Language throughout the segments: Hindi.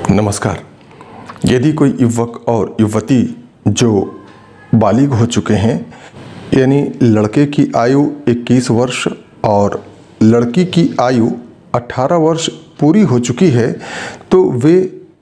नमस्कार। यदि कोई युवक और युवती जो बालिग हो चुके हैं, यानी लड़के की आयु 21 वर्ष और लड़की की आयु 18 वर्ष पूरी हो चुकी है, तो वे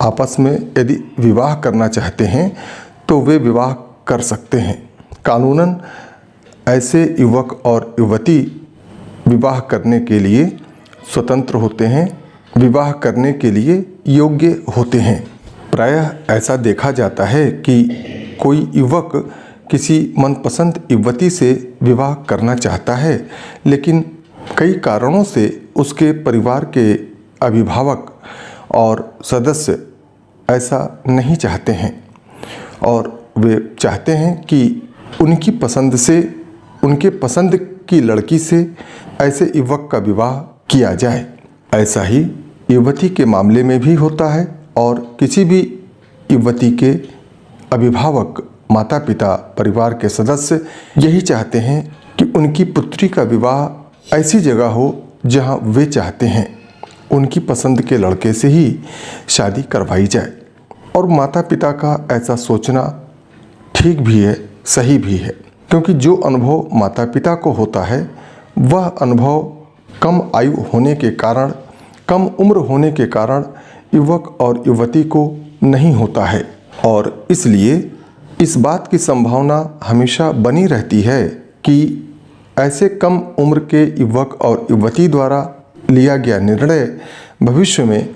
आपस में यदि विवाह करना चाहते हैं तो वे विवाह कर सकते हैं। कानूनन ऐसे युवक और युवती विवाह करने के लिए स्वतंत्र होते हैं, विवाह करने के लिए योग्य होते हैं। प्रायः ऐसा देखा जाता है कि कोई युवक किसी मनपसंद युवती से विवाह करना चाहता है, लेकिन कई कारणों से उसके परिवार के अभिभावक और सदस्य ऐसा नहीं चाहते हैं और वे चाहते हैं कि उनकी पसंद से, उनके पसंद की लड़की से ऐसे युवक का विवाह किया जाए। ऐसा ही युवती के मामले में भी होता है और किसी भी युवती के अभिभावक, माता पिता, परिवार के सदस्य यही चाहते हैं कि उनकी पुत्री का विवाह ऐसी जगह हो जहां वे चाहते हैं, उनकी पसंद के लड़के से ही शादी करवाई जाए। और माता पिता का ऐसा सोचना ठीक भी है, सही भी है, क्योंकि जो अनुभव माता पिता को होता है वह अनुभव कम आयु होने के कारण, कम उम्र होने के कारण युवक और युवती को नहीं होता है। और इसलिए इस बात की संभावना हमेशा बनी रहती है कि ऐसे कम उम्र के युवक और युवती द्वारा लिया गया निर्णय भविष्य में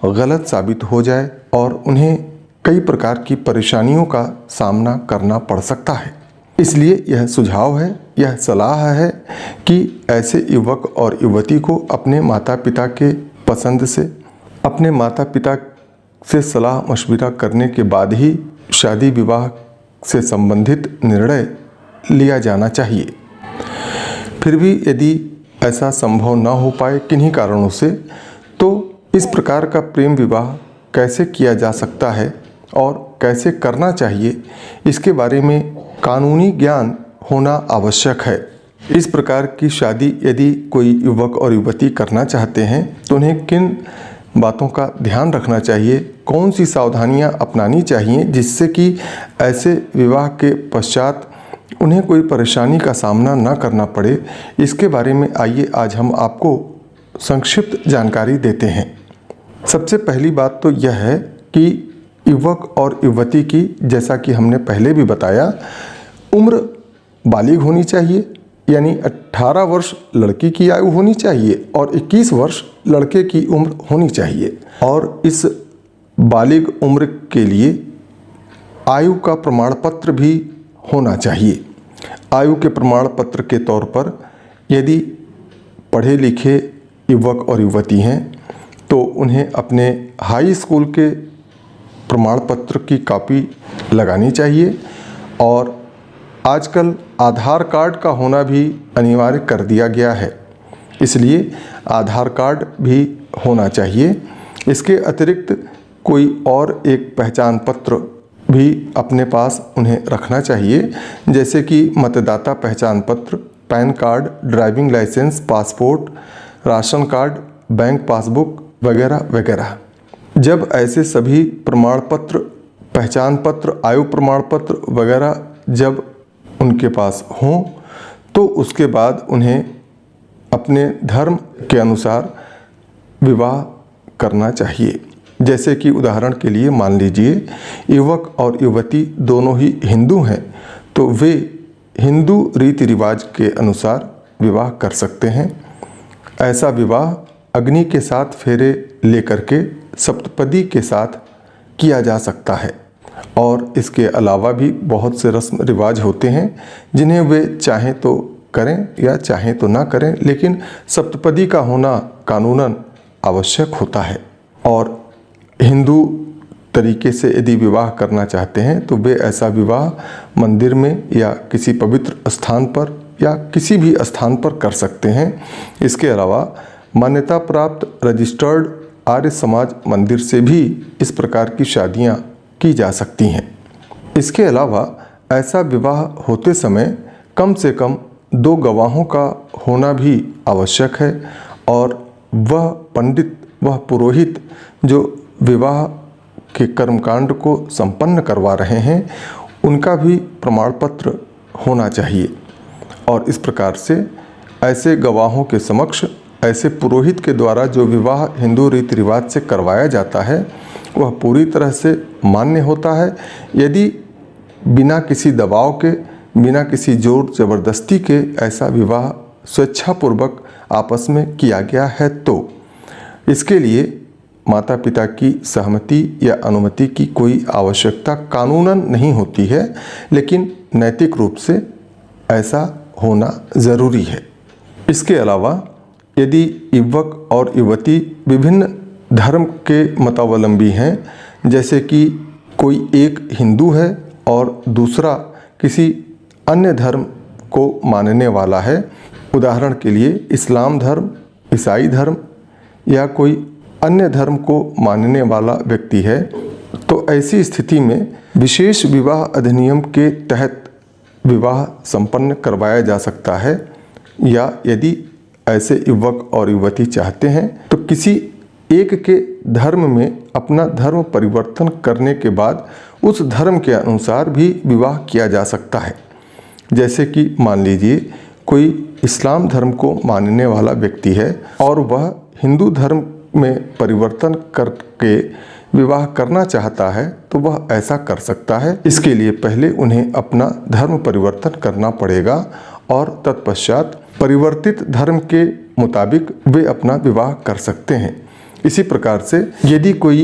गलत साबित हो जाए और उन्हें कई प्रकार की परेशानियों का सामना करना पड़ सकता है। इसलिए यह सुझाव है, यह सलाह है कि ऐसे युवक और युवती को अपने माता पिता के पसंद से, अपने माता पिता से सलाह मशविरा करने के बाद ही शादी विवाह से संबंधित निर्णय लिया जाना चाहिए। फिर भी यदि ऐसा संभव न हो पाए किन्हीं कारणों से, तो इस प्रकार का प्रेम विवाह कैसे किया जा सकता है और कैसे करना चाहिए, इसके बारे में कानूनी ज्ञान होना आवश्यक है। इस प्रकार की शादी यदि कोई युवक और युवती करना चाहते हैं तो उन्हें किन बातों का ध्यान रखना चाहिए, कौन सी सावधानियां अपनानी चाहिए जिससे कि ऐसे विवाह के पश्चात उन्हें कोई परेशानी का सामना न करना पड़े, इसके बारे में आइए आज हम आपको संक्षिप्त जानकारी देते हैं। सबसे पहली बात तो यह है कि युवक और युवती की, जैसा कि हमने पहले भी बताया, उम्र बालिग होनी चाहिए, यानी 18 वर्ष लड़की की आयु होनी चाहिए और 21 वर्ष लड़के की उम्र होनी चाहिए। और इस बालिग उम्र के लिए आयु का प्रमाण पत्र भी होना चाहिए। आयु के प्रमाण पत्र के तौर पर यदि पढ़े लिखे युवक और युवती हैं तो उन्हें अपने हाई स्कूल के प्रमाण पत्र की कॉपी लगानी चाहिए। और आजकल आधार कार्ड का होना भी अनिवार्य कर दिया गया है, इसलिए आधार कार्ड भी होना चाहिए। इसके अतिरिक्त कोई और एक पहचान पत्र भी अपने पास उन्हें रखना चाहिए, जैसे कि मतदाता पहचान पत्र, PAN card, driving licence, passport, ration card, bank passbook वगैरह वगैरह। जब ऐसे सभी प्रमाण पत्र, पहचान पत्र, आयु प्रमाण पत्र वगैरह जब उनके पास हों तो उसके बाद उन्हें अपने धर्म के अनुसार विवाह करना चाहिए। जैसे कि उदाहरण के लिए मान लीजिए युवक और युवती दोनों ही हिंदू हैं तो वे हिंदू रीति रिवाज के अनुसार विवाह कर सकते हैं। ऐसा विवाह अग्नि के साथ फेरे लेकर के सप्तपदी के साथ किया जा सकता है। और इसके अलावा भी बहुत से रस्म रिवाज होते हैं जिन्हें वे चाहें तो करें या चाहें तो ना करें, लेकिन सप्तपदी का होना कानूनन आवश्यक होता है। और हिंदू तरीके से यदि विवाह करना चाहते हैं तो वे ऐसा विवाह मंदिर में या किसी पवित्र स्थान पर या किसी भी स्थान पर कर सकते हैं। इसके अलावा मान्यता प्राप्त रजिस्टर्ड आर्य समाज मंदिर से भी इस प्रकार की शादियां की जा सकती हैं। इसके अलावा ऐसा विवाह होते समय कम से कम 2 गवाहों का होना भी आवश्यक है और वह पंडित, वह पुरोहित जो विवाह के कर्मकांड को संपन्न करवा रहे हैं उनका भी प्रमाण पत्र होना चाहिए। और इस प्रकार से ऐसे गवाहों के समक्ष ऐसे पुरोहित के द्वारा जो विवाह हिंदू रीति रिवाज से करवाया जाता है वह पूरी तरह से मान्य होता है। यदि बिना किसी दबाव के, बिना किसी जोर ज़बरदस्ती के ऐसा विवाह स्वेच्छापूर्वक आपस में किया गया है तो इसके लिए माता पिता की सहमति या अनुमति की कोई आवश्यकता कानूनन नहीं होती है, लेकिन नैतिक रूप से ऐसा होना ज़रूरी है। इसके अलावा यदि युवक और युवती विभिन्न धर्म के मतावलंबी हैं, जैसे कि कोई एक हिंदू है और दूसरा किसी अन्य धर्म को मानने वाला है, उदाहरण के लिए इस्लाम धर्म, ईसाई धर्म या कोई अन्य धर्म को मानने वाला व्यक्ति है, तो ऐसी स्थिति में विशेष विवाह अधिनियम के तहत विवाह संपन्न करवाया जा सकता है। या यदि ऐसे युवक और युवती चाहते हैं तो किसी एक के धर्म में अपना धर्म परिवर्तन करने के बाद उस धर्म के अनुसार भी विवाह किया जा सकता है। जैसे कि मान लीजिए कोई इस्लाम धर्म को मानने वाला व्यक्ति है और वह हिंदू धर्म में परिवर्तन करके विवाह करना चाहता है तो वह ऐसा कर सकता है। इसके लिए पहले उन्हें अपना धर्म परिवर्तन करना पड़ेगा और तत्पश्चात परिवर्तित धर्म के मुताबिक वे अपना विवाह कर सकते हैं। इसी प्रकार से यदि कोई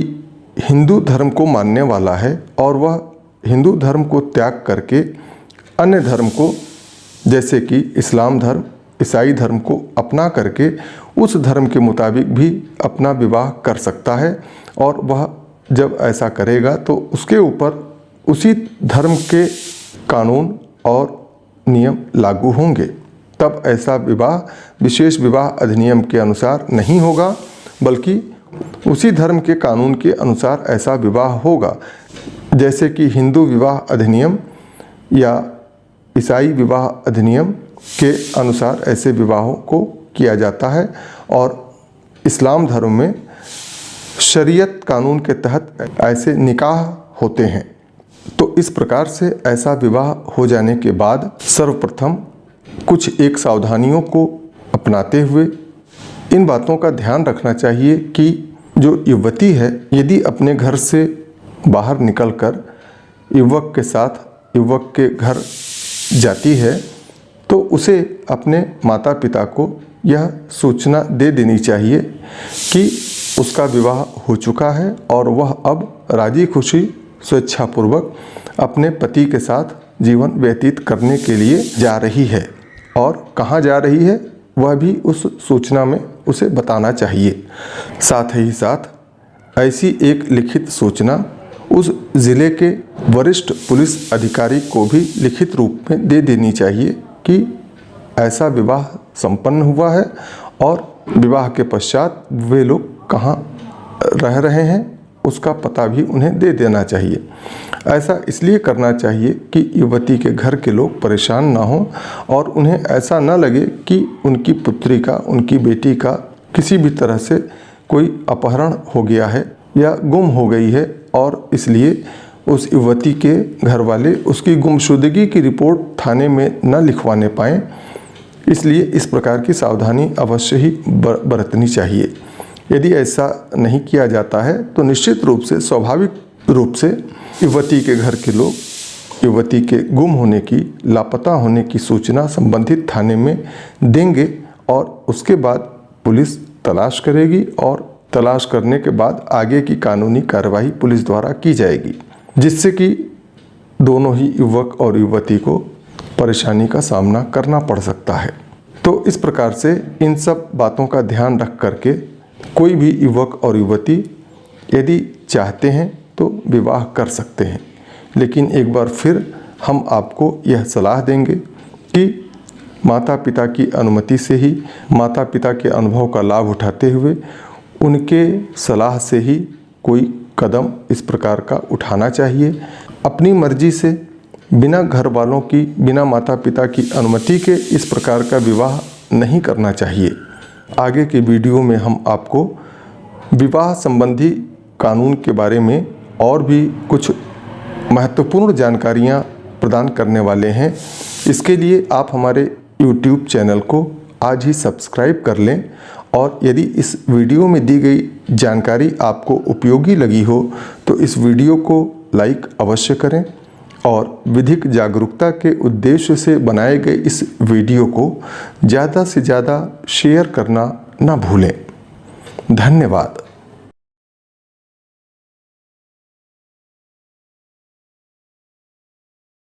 हिंदू धर्म को मानने वाला है और वह हिंदू धर्म को त्याग करके अन्य धर्म को, जैसे कि इस्लाम धर्म, ईसाई धर्म को अपना करके उस धर्म के मुताबिक भी अपना विवाह कर सकता है। और वह जब ऐसा करेगा तो उसके ऊपर उसी धर्म के कानून और नियम लागू होंगे। तब ऐसा विवाह विशेष विवाह अधिनियम के अनुसार नहीं होगा, बल्कि उसी धर्म के कानून के अनुसार ऐसा विवाह होगा। जैसे कि हिंदू विवाह अधिनियम या ईसाई विवाह अधिनियम के अनुसार ऐसे विवाहों को किया जाता है और इस्लाम धर्म में शरीयत कानून के तहत ऐसे निकाह होते हैं। तो इस प्रकार से ऐसा विवाह हो जाने के बाद सर्वप्रथम कुछ एक सावधानियों को अपनाते हुए इन बातों का ध्यान रखना चाहिए कि जो युवती है यदि अपने घर से बाहर निकलकर युवक के साथ युवक के घर जाती है तो उसे अपने माता पिता को यह सूचना दे देनी चाहिए कि उसका विवाह हो चुका है और वह अब राजी खुशी स्वेच्छापूर्वक अपने पति के साथ जीवन व्यतीत करने के लिए जा रही है। और कहाँ जा रही है वह भी उस सूचना में उसे बताना चाहिए। साथ ही साथ ऐसी एक लिखित सूचना उस ज़िले के वरिष्ठ पुलिस अधिकारी को भी लिखित रूप में दे देनी चाहिए कि ऐसा विवाह संपन्न हुआ है और विवाह के पश्चात वे लोग कहाँ रह रहे हैं उसका पता भी उन्हें दे देना चाहिए। ऐसा इसलिए करना चाहिए कि युवती के घर के लोग परेशान ना हों और उन्हें ऐसा न लगे कि उनकी पुत्री का, उनकी बेटी का किसी भी तरह से कोई अपहरण हो गया है या गुम हो गई है और इसलिए उस युवती के घर वाले उसकी गुमशुदगी की रिपोर्ट थाने में न लिखवाने पाएँ। इसलिए इस प्रकार की सावधानी अवश्य ही बरतनी चाहिए। यदि ऐसा नहीं किया जाता है तो निश्चित रूप से स्वाभाविक रूप से युवती के घर के लोग युवती के गुम होने की, लापता होने की सूचना संबंधित थाने में देंगे और उसके बाद पुलिस तलाश करेगी और तलाश करने के बाद आगे की कानूनी कार्रवाई पुलिस द्वारा की जाएगी, जिससे कि दोनों ही युवक और युवती को परेशानी का सामना करना पड़ सकता है। तो इस प्रकार से इन सब बातों का ध्यान रख करके कोई भी युवक और युवती यदि चाहते हैं तो विवाह कर सकते हैं। लेकिन एक बार फिर हम आपको यह सलाह देंगे कि माता पिता की अनुमति से ही, माता पिता के अनुभव का लाभ उठाते हुए उनके सलाह से ही कोई कदम इस प्रकार का उठाना चाहिए। अपनी मर्जी से बिना घर वालों की, बिना माता पिता की अनुमति के इस प्रकार का विवाह नहीं करना चाहिए। आगे के वीडियो में हम आपको विवाह संबंधी कानून के बारे में और भी कुछ महत्वपूर्ण जानकारियाँ प्रदान करने वाले हैं। इसके लिए आप हमारे YouTube चैनल को आज ही सब्सक्राइब कर लें और यदि इस वीडियो में दी गई जानकारी आपको उपयोगी लगी हो तो इस वीडियो को लाइक अवश्य करें और विधिक जागरूकता के उद्देश्य से बनाए गए इस वीडियो को ज़्यादा से ज़्यादा शेयर करना ना भूलें। धन्यवाद।